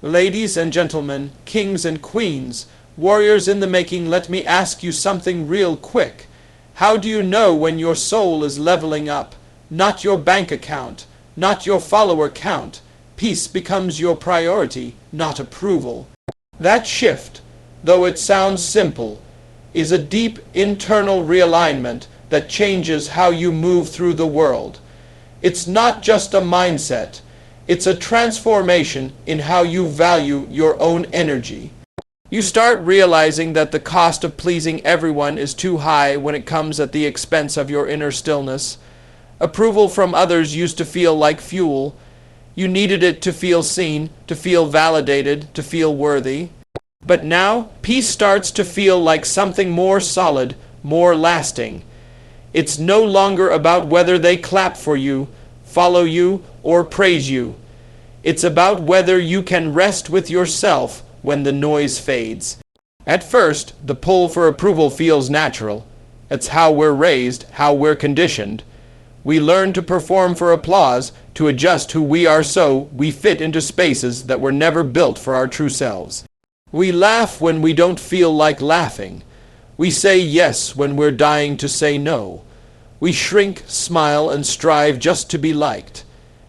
Ladies and gentlemen, kings and queens, warriors in the making, let me ask you something real quick. How do you know when your soul is leveling up? Not your bank account, not your follower count. Peace becomes your priority, not approval. That shift, though it sounds simple, is a deep internal realignment that changes how you move through the world. It's not just a mindset. It's a transformation in how you value your own energy. You start realizing that the cost of pleasing everyone is too high when it comes at the expense of your inner stillness. Approval from others used to feel like fuel. You needed it to feel seen, to feel validated, to feel worthy. But now, peace starts to feel like something more solid, more lasting. It's no longer about whether they clap for you, follow you, or praise you. It's about whether you can rest with yourself when the noise fades. At first, the pull for approval feels natural. It's how we're raised, how we're conditioned. We learn to perform for applause, to adjust who we are so we fit into spaces that were never built for our true selves. We laugh when we don't feel like laughing. We say yes when we're dying to say no. We shrink, smile, and strive just to be liked.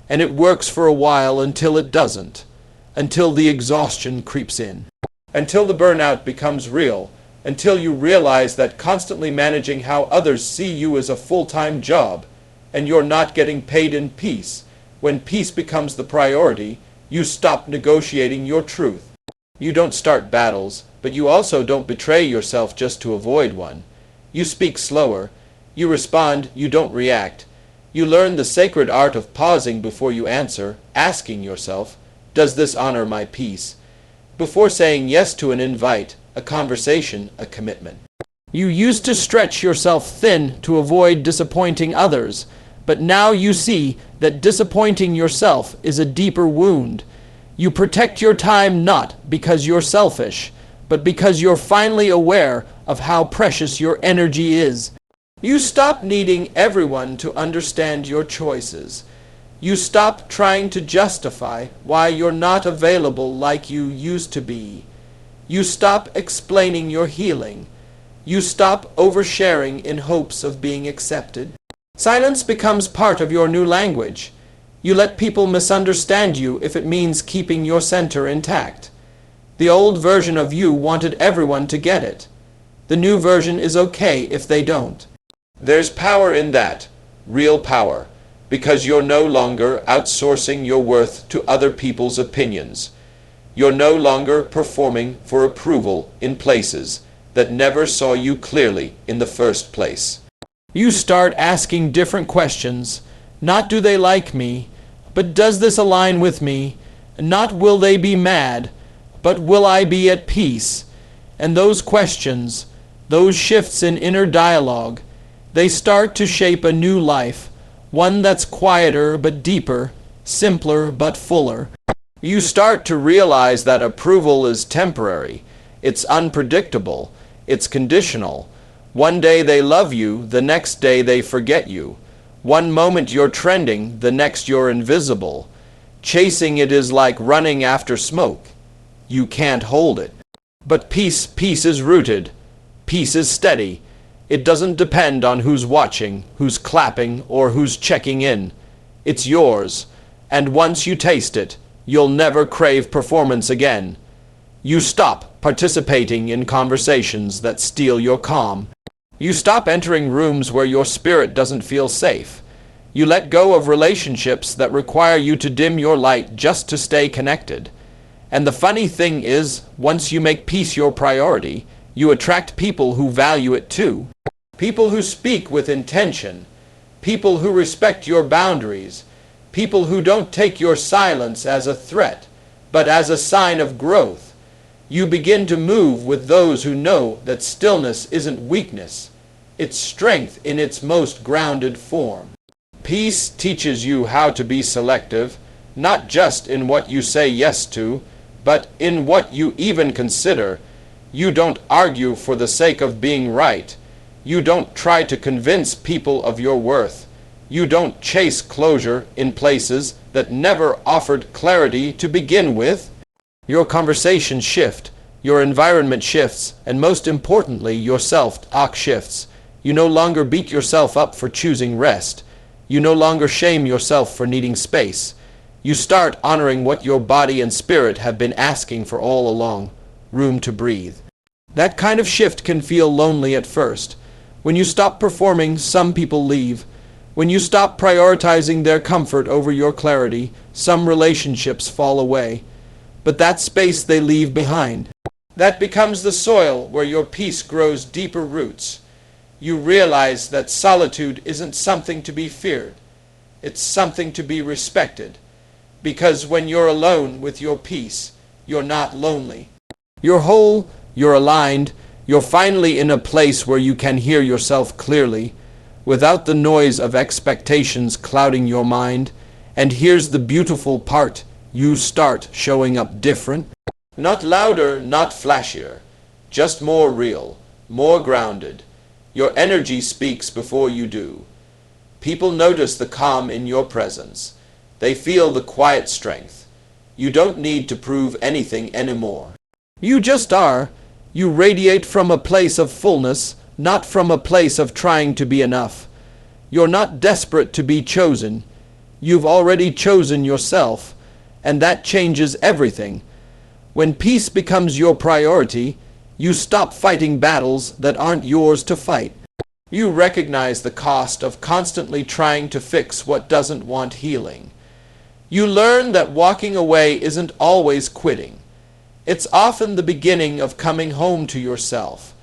And it works for a while until it doesn't, until the exhaustion creeps in, until the burnout becomes real, until you realize that constantly managing how others see you is a full-time job, and you're not getting paid in peace. When peace becomes the priority, you stop negotiating your truth. You don't start battles, but you also don't betray yourself just to avoid one. You speak slower. You respond, you don't react. You learn the sacred art of pausing before you answer, asking yourself, does this honor my peace? Before saying yes to an invite, a conversation, a commitment. You used to stretch yourself thin to avoid disappointing others, but now you see that disappointing yourself is a deeper wound. You protect your time not because you're selfish, but because you're finally aware of how precious your energy is. You stop needing everyone to understand your choices. You stop trying to justify why you're not available like you used to be. You stop explaining your healing. You stop oversharing in hopes of being accepted. Silence becomes part of your new language. You let people misunderstand you if it means keeping your center intact. The old version of you wanted everyone to get it. The new version is okay if they don't. There's power in that, real power, because you're no longer outsourcing your worth to other people's opinions. You're no longer performing for approval in places that never saw you clearly in the first place. You start asking different questions. Not do they like me, but does this align with me? Not will they be mad, but will I be at peace? And those questions, those shifts in inner dialogue, they start to shape a new life, one that's quieter but deeper, simpler but fuller. You start to realize that approval is temporary. It's unpredictable. It's conditional. One day they love you, the next day they forget you. One moment you're trending, the next you're invisible. Chasing it is like running after smoke. You can't hold it. But peace is rooted. Peace is steady. It doesn't depend on who's watching, who's clapping, or who's checking in. It's yours, and once you taste it, you'll never crave performance again. You stop participating in conversations that steal your calm. You stop entering rooms where your spirit doesn't feel safe. You let go of relationships that require you to dim your light just to stay connected. And the funny thing is, once you make peace your priority, you attract people who value it too. People who speak with intention. People who respect your boundaries. People who don't take your silence as a threat, but as a sign of growth. You begin to move with those who know that stillness isn't weakness. It's strength in its most grounded form. Peace teaches you how to be selective, not just in what you say yes to, but in what you even consider. You don't argue for the sake of being right. You don't try to convince people of your worth. You don't chase closure in places that never offered clarity to begin with. Your conversations shift, your environment shifts, and most importantly, your self-talk shifts. You no longer beat yourself up for choosing rest. You no longer shame yourself for needing space. You start honoring what your body and spirit have been asking for all along: room to breathe. That kind of shift can feel lonely at first. When you stop performing, some people leave. When you stop prioritizing their comfort over your clarity, some relationships fall away. But that space they leave behind, that becomes the soil where your peace grows deeper roots. You realize that solitude isn't something to be feared. It's something to be respected. Because when you're alone with your peace, you're not lonely. You're whole, you're aligned, you're finally in a place where you can hear yourself clearly, without the noise of expectations clouding your mind. And here's the beautiful part: you start showing up different. Not louder, not flashier, just more real, more grounded. Your energy speaks before you do. People notice the calm in your presence. They feel the quiet strength. You don't need to prove anything anymore. You just are. You radiate from a place of fullness, not from a place of trying to be enough. You're not desperate to be chosen. You've already chosen yourself, and that changes everything. When peace becomes your priority, you stop fighting battles that aren't yours to fight. You recognize the cost of constantly trying to fix what doesn't want healing. You learn that walking away isn't always quitting. It's often the beginning of coming home to yourself.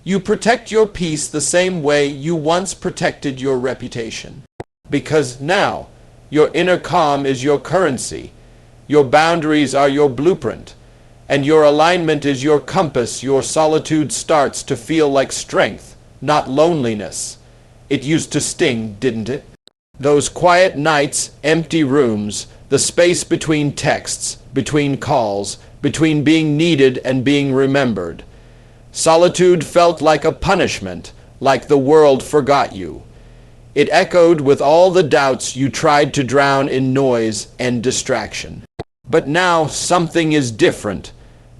You protect your peace the same way you once protected your reputation. Because now, your inner calm is your currency. Your boundaries are your blueprint. And your alignment is your compass. Your solitude starts to feel like strength, not loneliness. It used to sting, didn't it? Those quiet nights, empty rooms, the space between texts, between calls, between being needed and being remembered. Solitude felt like a punishment, like the world forgot you. It echoed with all the doubts you tried to drown in noise and distraction. But now something is different.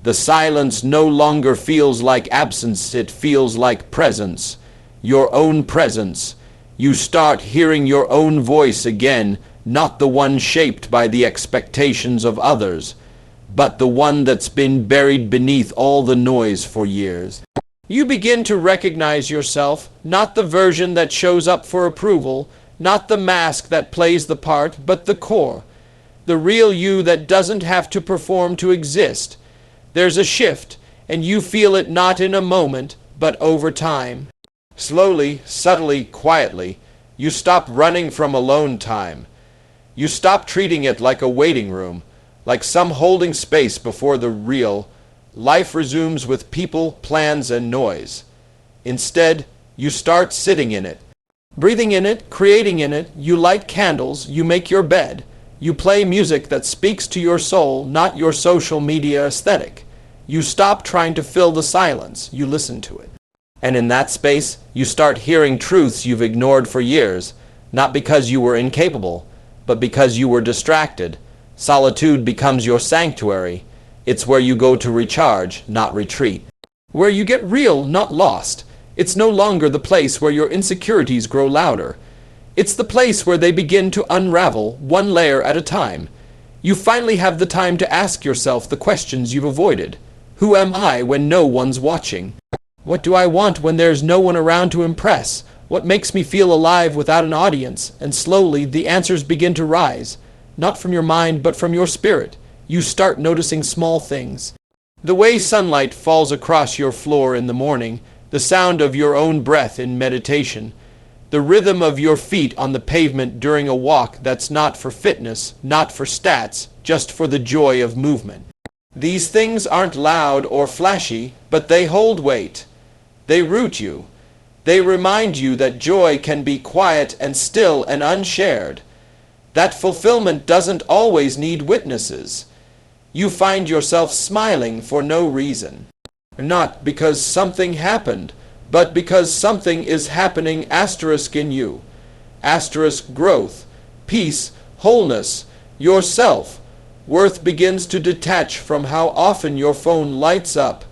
The silence no longer feels like absence, it feels like presence. Your own presence. You start hearing your own voice again, not the one shaped by the expectations of others, but the one that's been buried beneath all the noise for years. You begin to recognize yourself, not the version that shows up for approval, not the mask that plays the part, but the core. The real you that doesn't have to perform to exist. There's a shift, and you feel it not in a moment, but over time. Slowly, subtly, quietly, you stop running from alone time. You stop treating it like a waiting room, like some holding space before the real. Life resumes with people, plans, and noise. Instead, you start sitting in it. Breathing in it, creating in it, you light candles, you make your bed. You play music that speaks to your soul, not your social media aesthetic. You stop trying to fill the silence, you listen to it. And in that space, you start hearing truths you've ignored for years, not because you were incapable, but because you were distracted. Solitude becomes your sanctuary. It's where you go to recharge, not retreat. Where you get real, not lost. It's no longer the place where your insecurities grow louder. It's the place where they begin to unravel, one layer at a time. You finally have the time to ask yourself the questions you've avoided. Who am I when no one's watching? What do I want when there's no one around to impress? What makes me feel alive without an audience? And slowly, the answers begin to rise. Not from your mind, but from your spirit. You start noticing small things. The way sunlight falls across your floor in the morning, the sound of your own breath in meditation, the rhythm of your feet on the pavement during a walk that's not for fitness, not for stats, just for the joy of movement. These things aren't loud or flashy, but they hold weight. They root you. They remind you that joy can be quiet and still and unshared. That fulfillment doesn't always need witnesses. You find yourself smiling for no reason. Not because something happened, but because something is happening in you. Growth, peace, wholeness, yourself. Worth begins to detach from how often your phone lights up.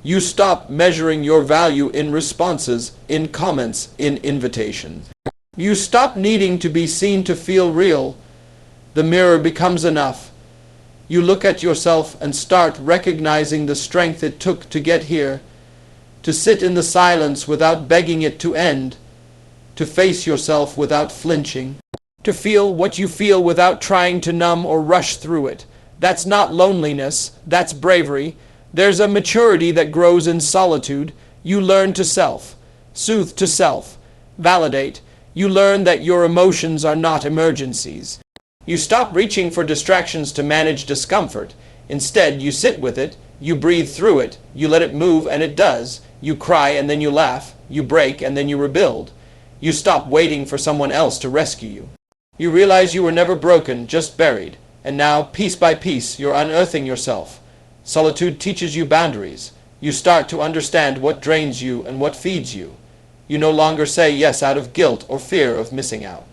You stop measuring your value in responses, in comments, in invitations. You stop needing to be seen to feel real. The mirror becomes enough. You look at yourself and start recognizing the strength it took to get here, to sit in the silence without begging it to end, to face yourself without flinching, to feel what you feel without trying to numb or rush through it. That's not loneliness, that's bravery. There's a maturity that grows in solitude. You learn to soothe to self, validate. You learn that your emotions are not emergencies. You stop reaching for distractions to manage discomfort. Instead, you sit with it, you breathe through it, you let it move and it does. You cry and then you laugh, you break and then you rebuild. You stop waiting for someone else to rescue you. You realize you were never broken, just buried. And now, piece by piece, you're unearthing yourself. Solitude teaches you boundaries. You start to understand what drains you and what feeds you. You no longer say yes out of guilt or fear of missing out.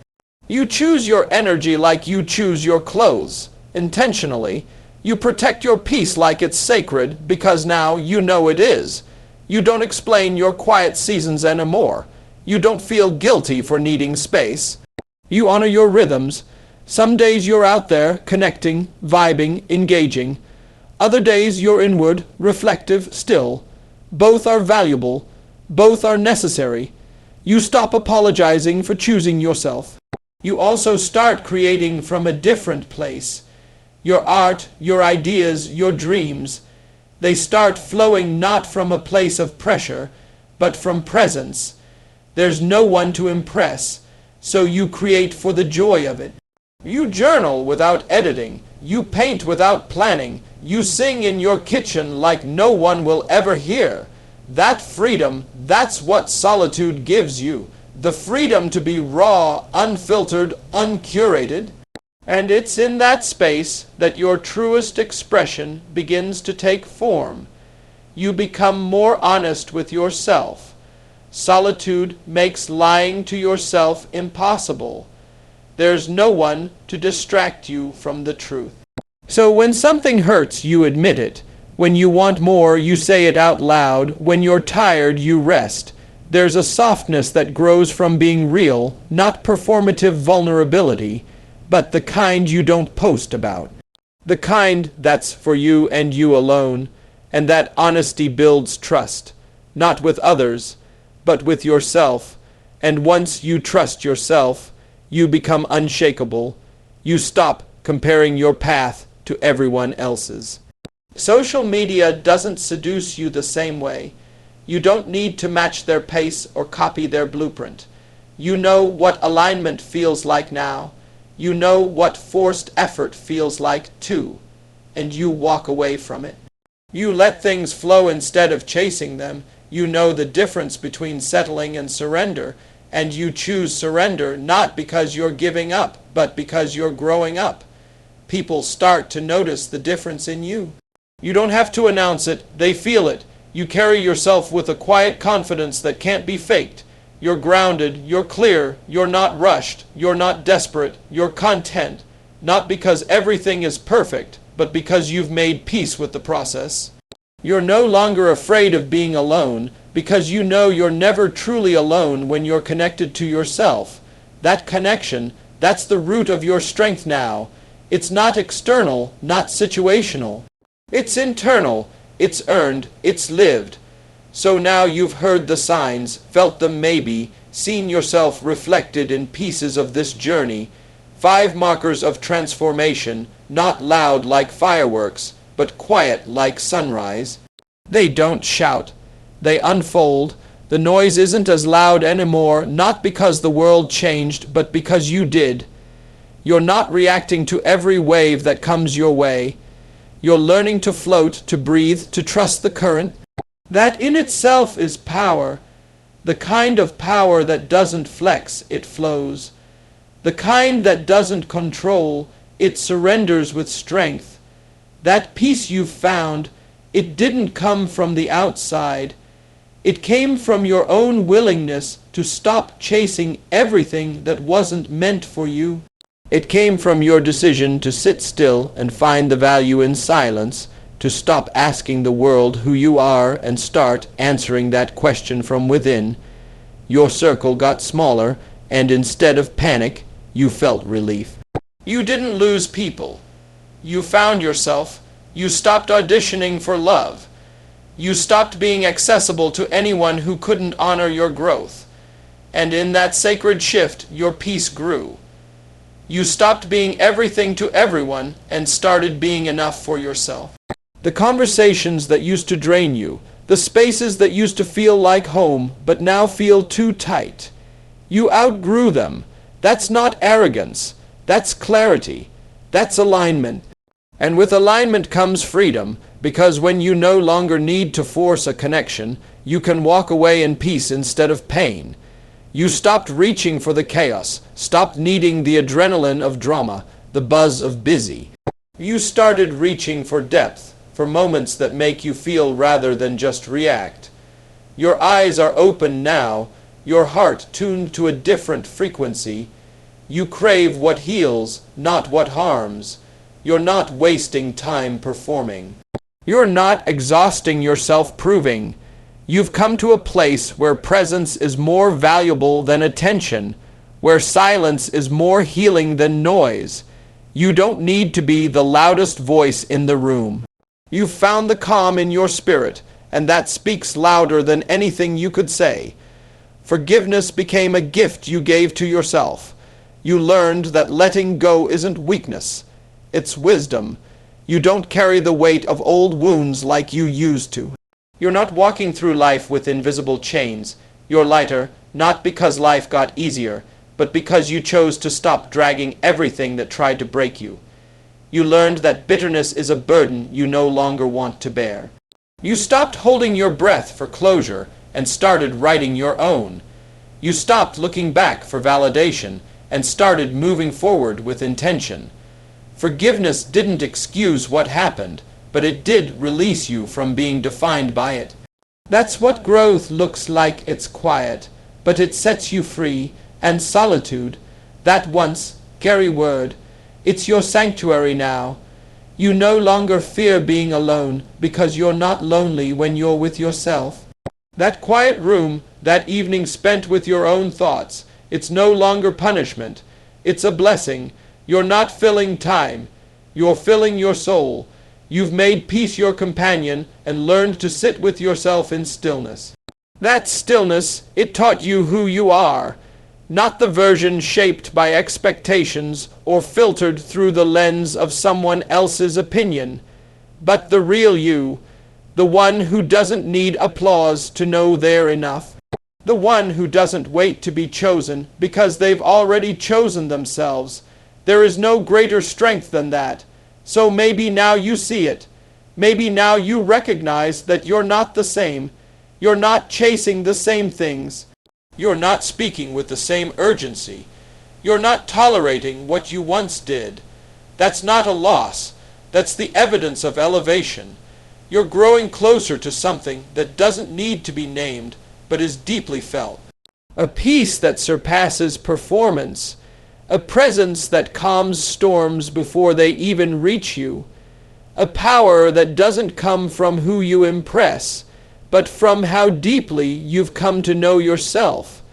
You choose your energy like you choose your clothes, intentionally. You protect your peace like it's sacred because now you know it is. You don't explain your quiet seasons anymore. You don't feel guilty for needing space. You honor your rhythms. Some days you're out there, connecting, vibing, engaging. Other days you're inward, reflective, still. Both are valuable. Both are necessary. You stop apologizing for choosing yourself. You also start creating from a different place. Your art, your ideas, your dreams, they start flowing not from a place of pressure, but from presence. There's no one to impress, so you create for the joy of it. You journal without editing. You paint without planning. You sing in your kitchen like no one will ever hear. That freedom, that's what solitude gives you. The freedom to be raw, unfiltered, uncurated. And it's in that space that your truest expression begins to take form. You become more honest with yourself. Solitude makes lying to yourself impossible. There's no one to distract you from the truth. So when something hurts, you admit it. When you want more, you say it out loud. When you're tired, you rest. There's a softness that grows from being real, not performative vulnerability, but the kind you don't post about. The kind that's for you and you alone, and that honesty builds trust, not with others, but with yourself. And once you trust yourself, you become unshakable. You stop comparing your path to everyone else's. Social media doesn't seduce you the same way. You don't need to match their pace or copy their blueprint. You know what alignment feels like now. You know what forced effort feels like too, and you walk away from it. You let things flow instead of chasing them. You know the difference between settling and surrender, and you choose surrender not because you're giving up, but because you're growing up. People start to notice the difference in you. You don't have to announce it, they feel it. You carry yourself with a quiet confidence that can't be faked. You're grounded, you're clear, you're not rushed, you're not desperate, you're content. Not because everything is perfect, but because you've made peace with the process. You're no longer afraid of being alone, because you know you're never truly alone when you're connected to yourself. That connection, that's the root of your strength now. It's not external, not situational. It's internal, it's earned, it's lived. So now you've heard the signs, felt them maybe, seen yourself reflected in pieces of this journey. 5 markers of transformation, not loud like fireworks, but quiet like sunrise. They don't shout. They unfold. The noise isn't as loud anymore, not because the world changed, but because you did. You're not reacting to every wave that comes your way. You're learning to float, to breathe, to trust the current. That in itself is power. The kind of power that doesn't flex, it flows. The kind that doesn't control, it surrenders with strength. That peace you've found, it didn't come from the outside. It came from your own willingness to stop chasing everything that wasn't meant for you. It came from your decision to sit still and find the value in silence, to stop asking the world who you are and start answering that question from within. Your circle got smaller, and instead of panic, you felt relief. You didn't lose people. You found yourself. You stopped auditioning for love. You stopped being accessible to anyone who couldn't honor your growth. And in that sacred shift, your peace grew. You stopped being everything to everyone and started being enough for yourself. The conversations that used to drain you, the spaces that used to feel like home but now feel too tight, you outgrew them. That's not arrogance. That's clarity. That's alignment. And with alignment comes freedom, because when you no longer need to force a connection, you can walk away in peace instead of pain. You stopped reaching for the chaos, stopped needing the adrenaline of drama, the buzz of busy. You started reaching for depth, for moments that make you feel rather than just react. Your eyes are open now, your heart tuned to a different frequency. You crave what heals, not what harms. You're not wasting time performing. You're not exhausting yourself proving. You've come to a place where presence is more valuable than attention, where silence is more healing than noise. You don't need to be the loudest voice in the room. You've found the calm in your spirit, and that speaks louder than anything you could say. Forgiveness became a gift you gave to yourself. You learned that letting go isn't weakness. It's wisdom. You don't carry the weight of old wounds like you used to. You're not walking through life with invisible chains. You're lighter, not because life got easier, but because you chose to stop dragging everything that tried to break you. You learned that bitterness is a burden you no longer want to bear. You stopped holding your breath for closure and started writing your own. You stopped looking back for validation and started moving forward with intention. Forgiveness didn't excuse what happened, but it did release you from being defined by it. That's what growth looks like. It's quiet, but it sets you free. And solitude, that once, carry word, it's your sanctuary now. You no longer fear being alone because you're not lonely when you're with yourself. That quiet room, that evening spent with your own thoughts, it's no longer punishment. It's a blessing. You're not filling time. You're filling your soul. You've made peace your companion and learned to sit with yourself in stillness. That stillness, it taught you who you are, not the version shaped by expectations or filtered through the lens of someone else's opinion, but the real you, the one who doesn't need applause to know they're enough, the one who doesn't wait to be chosen because they've already chosen themselves. There is no greater strength than that. So maybe now you see it. Maybe now you recognize that you're not the same. You're not chasing the same things. You're not speaking with the same urgency. You're not tolerating what you once did. That's not a loss. That's the evidence of elevation. You're growing closer to something that doesn't need to be named, but is deeply felt. A peace that surpasses performance. A presence that calms storms before they even reach you. A power that doesn't come from who you impress, but from how deeply you've come to know yourself.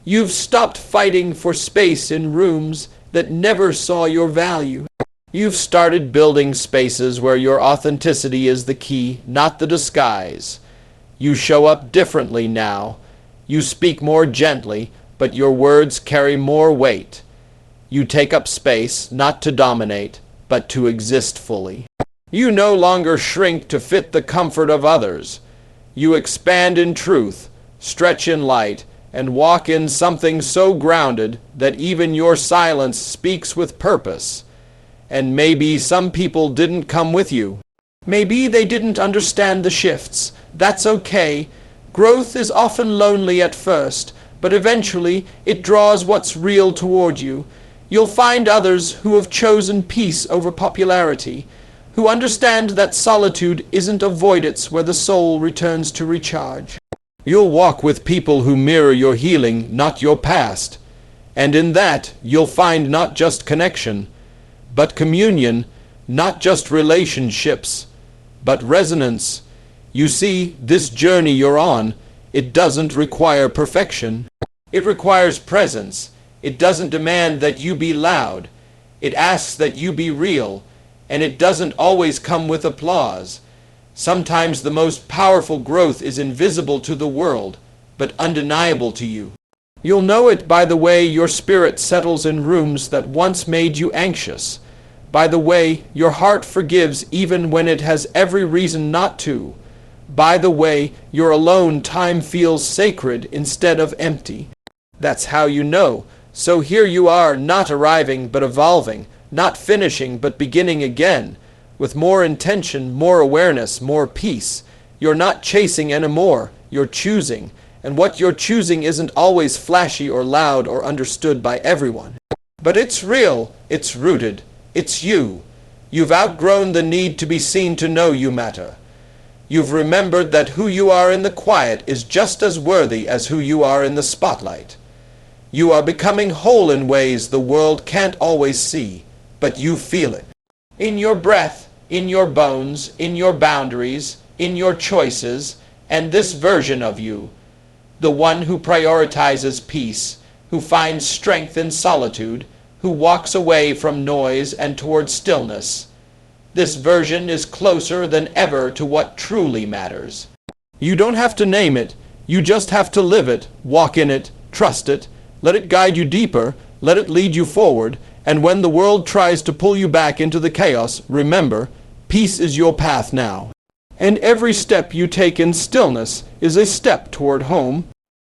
You've stopped fighting for space in rooms that never saw your value. You've started building spaces where your authenticity is the key, not the disguise. You show up differently now. You speak more gently, but your words carry more weight. You take up space, not to dominate, but to exist fully. You no longer shrink to fit the comfort of others. You expand in truth, stretch in light, and walk in something so grounded that even your silence speaks with purpose. And maybe some people didn't come with you. Maybe they didn't understand the shifts. That's okay. Growth is often lonely at first, but eventually it draws what's real toward you. You'll find others who have chosen peace over popularity, who understand that solitude isn't a voidance where the soul returns to recharge. You'll walk with people who mirror your healing, not your past. And in that you'll find not just connection, but communion, not just relationships, but resonance. You see, this journey you're on, it doesn't require perfection. It requires presence. It doesn't demand that you be loud. It asks that you be real, and it doesn't always come with applause. Sometimes the most powerful growth is invisible to the world, but undeniable to you. You'll know it by the way your spirit settles in rooms that once made you anxious, by the way your heart forgives even when it has every reason not to, by the way your alone time feels sacred instead of empty. That's how you know. So here you are, not arriving but evolving, not finishing but beginning again, with more intention, more awareness, more peace. You're not chasing anymore, you're choosing. And what you're choosing isn't always flashy or loud or understood by everyone. But it's real, it's rooted, it's you. You've outgrown the need to be seen to know you matter. You've remembered that who you are in the quiet is just as worthy as who you are in the spotlight. You are becoming whole in ways the world can't always see, but you feel it. In your breath, in your bones, in your boundaries, in your choices, and this version of you, the one who prioritizes peace, who finds strength in solitude, who walks away from noise and toward stillness. This version is closer than ever to what truly matters. You don't have to name it, you just have to live it, walk in it, trust it, let it guide you deeper, let it lead you forward, and when the world tries to pull you back into the chaos, remember, peace is your path now. And every step you take in stillness is a step toward home,